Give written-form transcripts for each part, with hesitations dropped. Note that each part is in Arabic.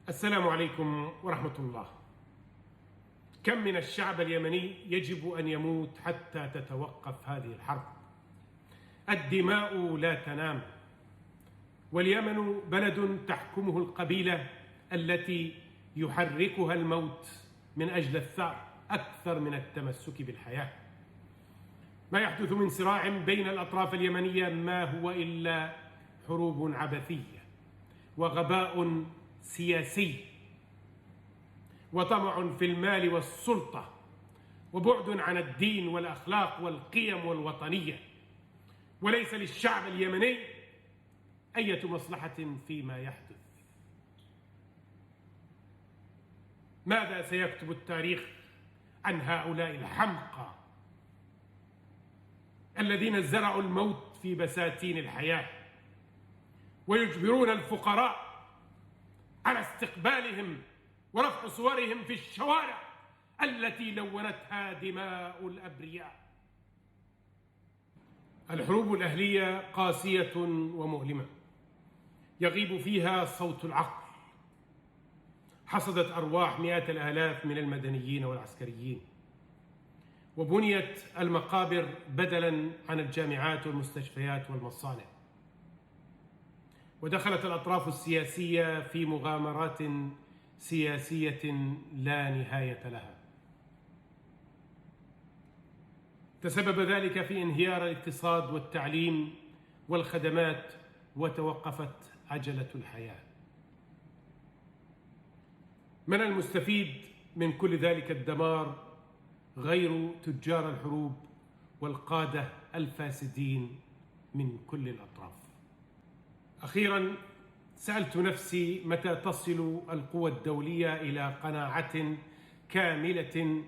السلام عليكم ورحمة الله. كم من الشعب اليمني يجب أن يموت حتى تتوقف هذه الحرب. الدماء لا تنام، واليمن بلد تحكمه القبيلة التي يحركها الموت من أجل الثأر أكثر من التمسك بالحياة. ما يحدث من صراع بين الأطراف اليمنية ما هو إلا حروب عبثية وغباء سياسي وطمع في المال والسلطة وبعد عن الدين والأخلاق والقيم والوطنية، وليس للشعب اليمني أي مصلحة فيما يحدث. ماذا سيكتب التاريخ عن هؤلاء الحمقى الذين زرعوا الموت في بساتين الحياة ويجبرون الفقراء على استقبالهم ورفع صورهم في الشوارع التي لونتها دماء الأبرياء؟ الحروب الأهلية قاسية ومؤلمة يغيب فيها صوت العقل. حصدت أرواح مئات الآلاف من المدنيين والعسكريين، وبنيت المقابر بدلاً عن الجامعات والمستشفيات والمصانع، ودخلت الأطراف السياسية في مغامرات سياسية لا نهاية لها. تسبب ذلك في انهيار الاقتصاد والتعليم والخدمات، وتوقفت عجلة الحياة. من المستفيد من كل ذلك الدمار غير تجار الحروب والقادة الفاسدين من كل الأطراف. أخيراً سألت نفسي متى تصل القوى الدولية إلى قناعة كاملة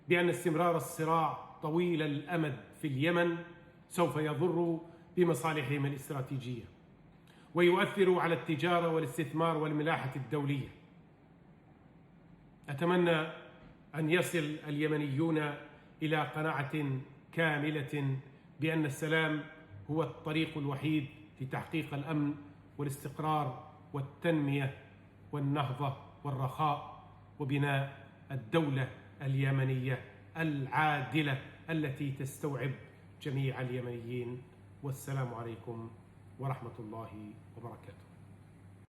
بأن استمرار الصراع طويل الأمد في اليمن سوف يضر بمصالحهم الاستراتيجية ويؤثر على التجارة والاستثمار والملاحة الدولية. أتمنى أن يصل اليمنيون إلى قناعة كاملة بأن السلام هو الطريق الوحيد لتحقيق الأمن والاستقرار والتنمية والنهضة والرخاء وبناء الدولة اليمنية العادلة التي تستوعب جميع اليمنيين. والسلام عليكم ورحمة الله وبركاته.